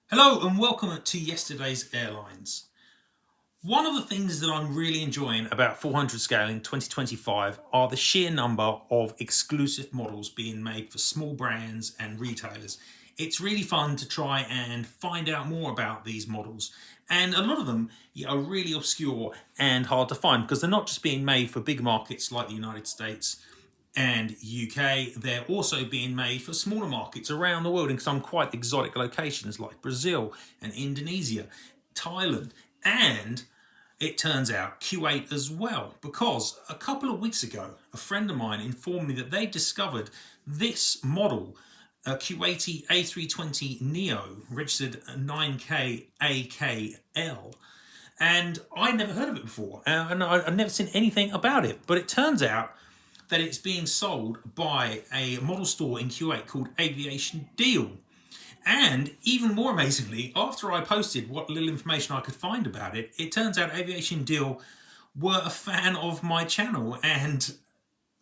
Hello and welcome to Yesterday's Airlines. One of the things that I'm really enjoying about 400 scale in 2025 are the sheer number of exclusive models being made for small brands and retailers. It's really fun to try and find out more about these models. And a lot of them are really obscure and hard to find because they're not just being made for big markets like the United States and UK, they're also being made for smaller markets around the world in some quite exotic locations like Brazil and Indonesia, Thailand, and it turns out Kuwait as well. Because a couple of weeks ago, a friend of mine informed me that they discovered this model, a Kuwaiti A320neo, registered 9K AKL. And I'd never heard of it before, and I'd never seen anything about it. But it turns out that it's being sold by a model store in Kuwait called Aviation Deal. And even more amazingly, after I posted what little information I could find about it, it turns out Aviation Deal were a fan of my channel and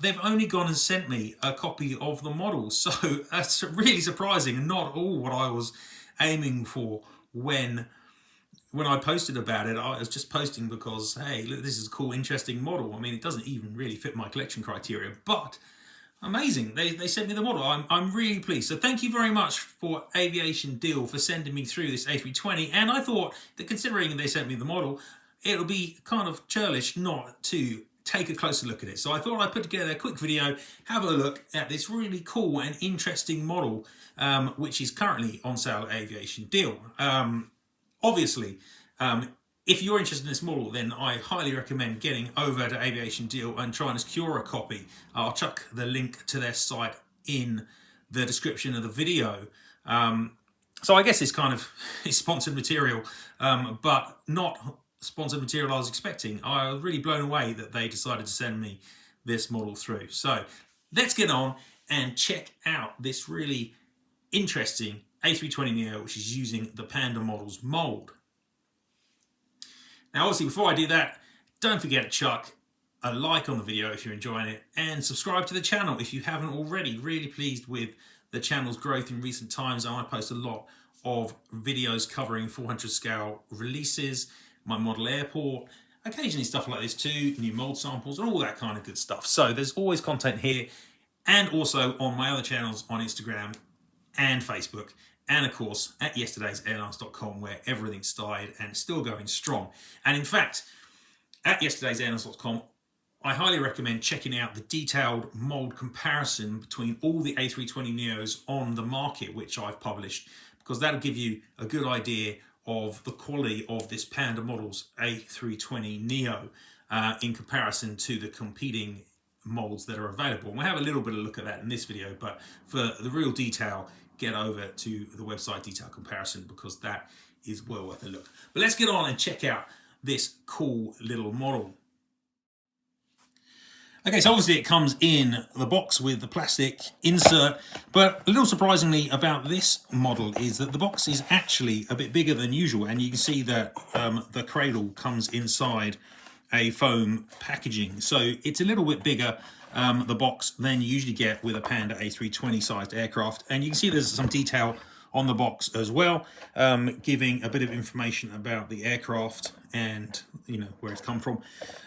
they've only gone and sent me a copy of the model. So that's really surprising and not all what I was aiming for when I posted about it. I was just posting because, hey, look, this is a cool, interesting model. I mean, it doesn't even really fit my collection criteria, but amazing. They sent me the model. I'm really pleased. So thank you very much for Aviation Deal for sending me through this A320. And I thought that considering they sent me the model, it'll be kind of churlish not to take a closer look at it. So I thought I'd put together a quick video, have a look at this really cool and interesting model, which is currently on sale at Aviation Deal. Obviously, if you're interested in this model, then I highly recommend getting over to Aviation Deal and trying to secure a copy. I'll chuck the link to their site in the description of the video. So I guess it's kind of it's sponsored material, but not sponsored material I was expecting. I was really blown away that they decided to send me this model through. So let's get on and check out this really interesting A320neo, which is using the Panda Models mold. Now, obviously, before I do that, don't forget to chuck a like on the video if you're enjoying it and subscribe to the channel if you haven't already. Really pleased with the channel's growth in recent times. I post a lot of videos covering 400 scale releases, my model airport, occasionally stuff like this too, new mold samples and all that kind of good stuff. So there's always content here and also on my other channels on Instagram and Facebook, and of course at yesterdaysairlines.com, where everything started and still going strong. And in fact, at yesterdaysairlines.com, I highly recommend checking out the detailed mold comparison between all the A320neos on the market, which I've published, because that'll give you a good idea of the quality of this Panda Models A320neo in comparison to the competing molds that are available. And we'll have a little bit of a look at that in this video, but for the real detail, get over to the website Detail Comparison, because that is well worth a look. But let's get on and check out this cool little model. Okay, so obviously it comes in the box with the plastic insert, but a little surprisingly about this model is that the box is actually a bit bigger than usual, and you can see that the cradle comes inside a foam packaging. So it's a little bit bigger, the box, than you usually get with a Panda A320 sized aircraft. And you can see there's some detail on the box as well, giving a bit of information about the aircraft and where it's come from.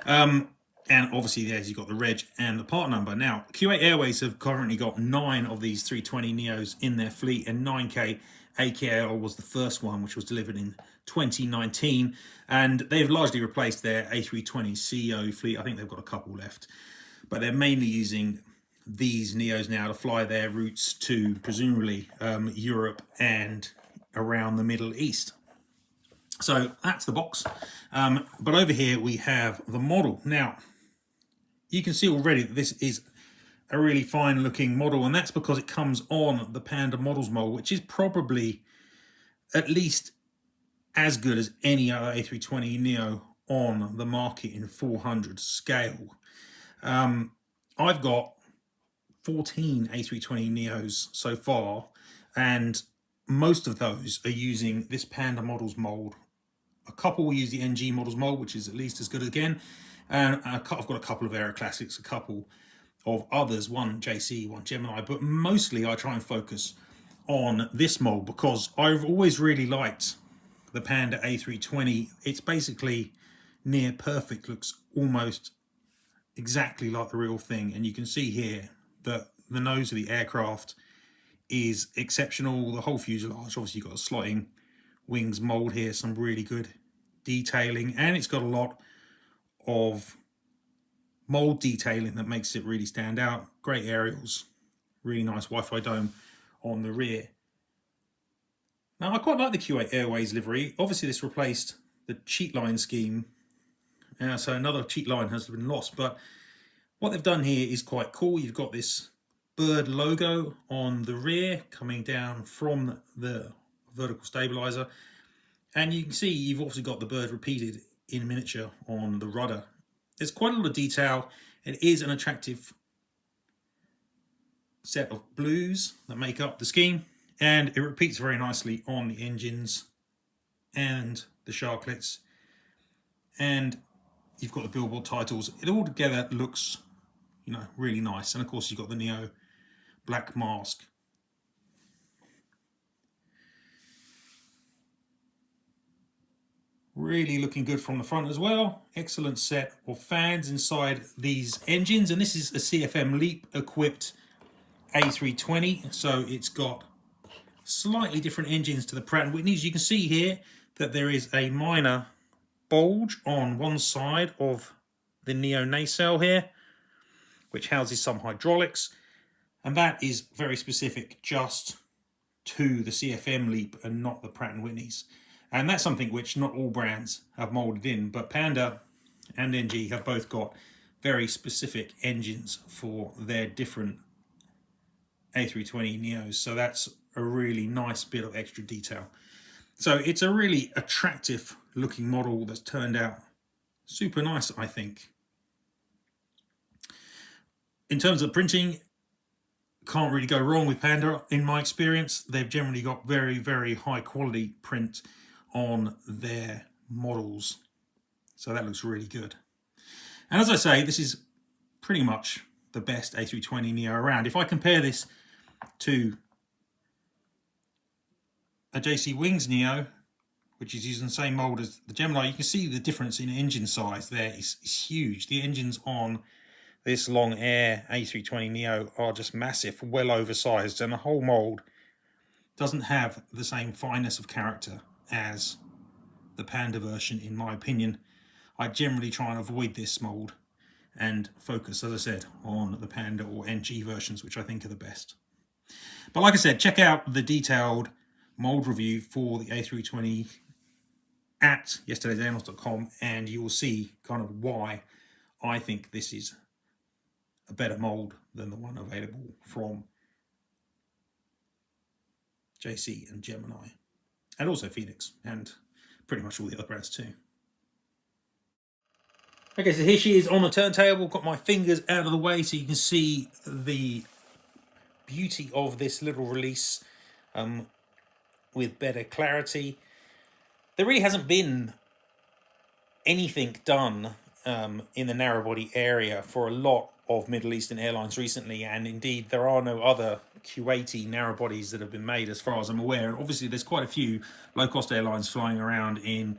And obviously there's you've got the reg and the part number. Now, Kuwait Airways have currently got 9 of these 320neos in their fleet, and 9K AKL was the first one, which was delivered in 2019. And they've largely replaced their A320ceo fleet. I think they've got a couple left, but they're mainly using these neos now to fly their routes to presumably Europe and around the Middle East. So that's the box. But over here we have the model. Now, you can see already that this is a really fine looking model, and that's because it comes on the Panda Models mold, which is probably at least as good as any other A320neo on the market in 400 scale. I've got 14 A320neos so far, and most of those are using this Panda Models mold. A couple will use the NG Models mold, which is at least as good again. And I've got a couple of Aero Classics, a couple of others, one JC, one Gemini, but mostly I try and focus on this mold because I've always really liked the Panda A320. It's basically near perfect, looks almost exactly like the real thing, and you can see here that the nose of the aircraft is exceptional. The whole fuselage, obviously you've got a slotting wings mold here, some really good detailing, and it's got a lot of mold detailing that makes it really stand out. Great aerials, really nice Wi-Fi dome on the rear. Now I quite like the Kuwait Airways livery. Obviously this replaced the cheat line scheme, so another cheat line has been lost, but what they've done here is quite cool. You've got this bird logo on the rear coming down from the vertical stabilizer, and you can see you've also got the bird repeated in miniature on the rudder. There's quite a lot of detail. It is an attractive set of blues that make up the scheme, and it repeats very nicely on the engines and the sharklets, and you've got the billboard titles. It all together looks, really nice. And of course you've got the Neo black mask. Really looking good from the front as well. Excellent set of fans inside these engines, and this is a CFM LEAP equipped A320, so it's got slightly different engines to the Pratt & Whitney's. You can see here that there is a minor bulge on one side of the Neo nacelle here, which houses some hydraulics, and that is very specific just to the CFM LEAP and not the Pratt & Whitney's. And that's something which not all brands have molded in, but Panda and NG have both got very specific engines for their different A320neos. So that's a really nice bit of extra detail. So it's a really attractive looking model that's turned out super nice, I think. In terms of printing, can't really go wrong with Panda in my experience. They've generally got very, very high quality print on their models. So that looks really good. And as I say, this is pretty much the best A320neo around. If I compare this to a JC Wings Neo, which is using the same mold as the Gemini, you can see the difference in engine size there is huge. The engines on this Long Air A320neo are just massive, well oversized, and the whole mold doesn't have the same fineness of character as the Panda version, in my opinion. I generally try and avoid this mold and focus, as I said, on the Panda or NG versions, which I think are the best. But like I said, check out the detailed mold review for the A320 at yesterdaysannals.com, and you will see kind of why I think this is a better mold than the one available from JC and Gemini, and also Phoenix, and pretty much all the other brands too. Okay, so here she is on the turntable. Got my fingers out of the way so you can see the beauty of this little release with better clarity. There really hasn't been anything done in the narrow body area for a lot of Middle Eastern airlines recently, and indeed there are no other Kuwaiti narrow bodies that have been made as far as I'm aware. And obviously there's quite a few low-cost airlines flying around in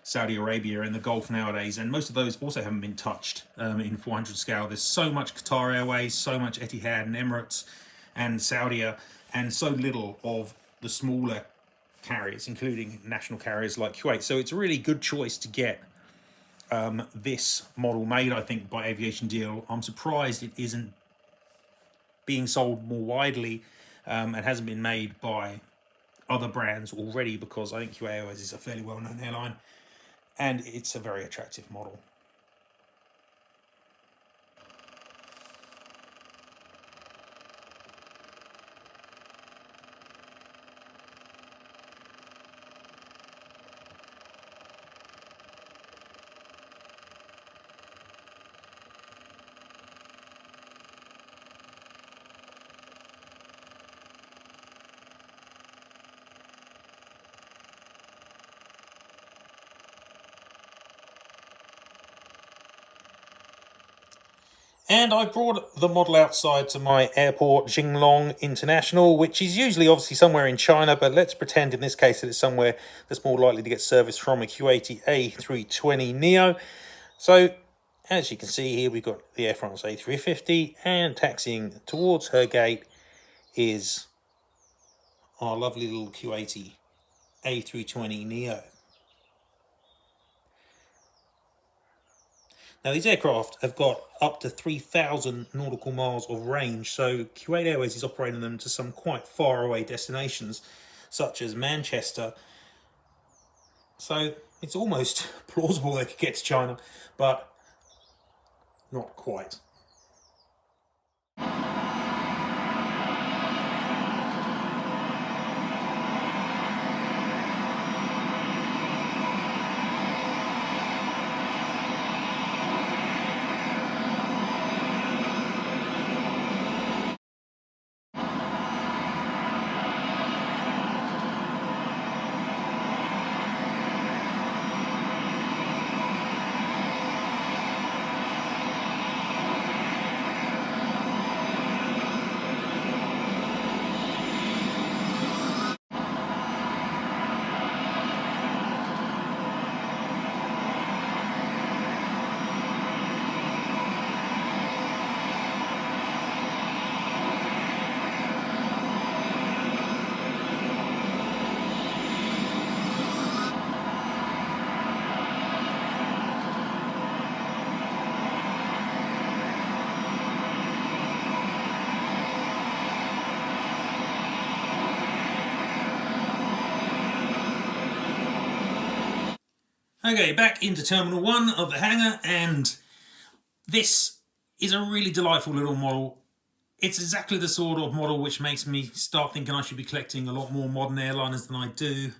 Saudi Arabia and the Gulf nowadays, and most of those also haven't been touched in 400 scale. There's so much Qatar Airways, so much Etihad and Emirates and Saudia, and so little of the smaller carriers, including national carriers like Kuwait. So it's a really good choice to get this model made, I think, by Aviation Deal. I'm surprised it isn't being sold more widely and hasn't been made by other brands already, because I think Kuwait Airways is a fairly well-known airline and it's a very attractive model. And I brought the model outside to my airport, Jinglong International, which is usually obviously somewhere in China, but let's pretend in this case that it's somewhere that's more likely to get service from a Kuwait A320neo. So, as you can see here, we've got the Air France A350, and taxiing towards her gate is our lovely little Kuwaiti A320neo. Now, these aircraft have got up to 3,000 nautical miles of range, so Kuwait Airways is operating them to some quite far away destinations, such as Manchester. So it's almost plausible they could get to China, but not quite. Okay, back into Terminal 1 of the hangar, and this is a really delightful little model. It's exactly the sort of model which makes me start thinking I should be collecting a lot more modern airliners than I do.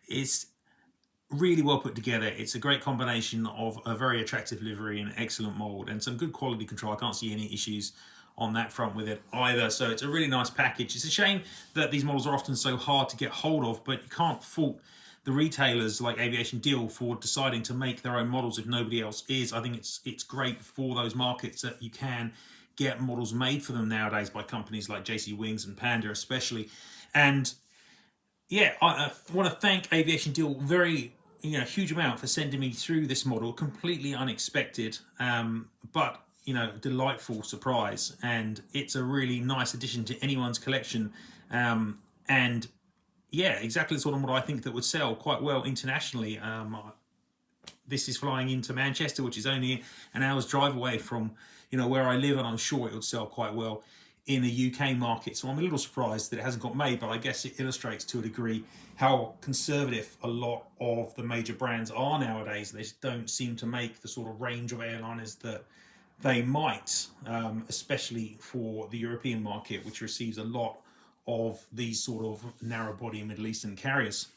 It's really well put together. It's a great combination of a very attractive livery and excellent mould and some good quality control. I can't see any issues on that front with it either. So it's a really nice package. It's a shame that these models are often so hard to get hold of, but you can't fault the retailers like Aviation Deal for deciding to make their own models if nobody else is. I think it's great for those markets that you can get models made for them nowadays by companies like JC Wings and Panda especially. And yeah, I want to thank Aviation Deal very, huge amount for sending me through this model. Completely unexpected, but delightful surprise, and it's a really nice addition to anyone's collection. And yeah, exactly the sort of model I think that would sell quite well internationally. This is flying into Manchester, which is only an hour's drive away from where I live, and I'm sure it would sell quite well in the UK market. So I'm a little surprised that it hasn't got made, but I guess it illustrates to a degree how conservative a lot of the major brands are nowadays. They just don't seem to make the sort of range of airliners that they might, especially for the European market, which receives a lot of these sort of narrow body Middle Eastern carriers.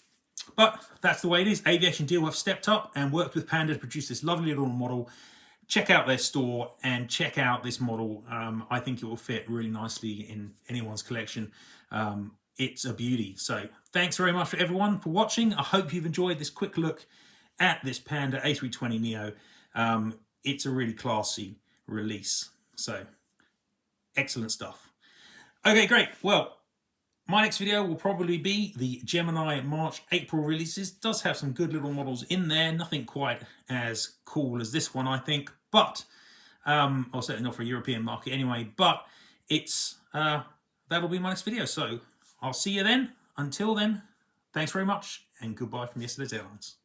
But that's the way it is. Aviation Deal have stepped up and worked with Panda to produce this lovely little model. Check out their store and check out this model. I think it will fit really nicely in anyone's collection. It's a beauty. So thanks very much for everyone for watching. I hope you've enjoyed this quick look at this Panda A320neo. It's a really classy release. So excellent stuff. Okay, great. Well, my next video will probably be the Gemini March April releases. It does have some good little models in there. Nothing quite as cool as this one, I think. But, or certainly not for a European market anyway. But it's that'll be my next video. So I'll see you then. Until then, thanks very much and goodbye from Yesterday's Airlines.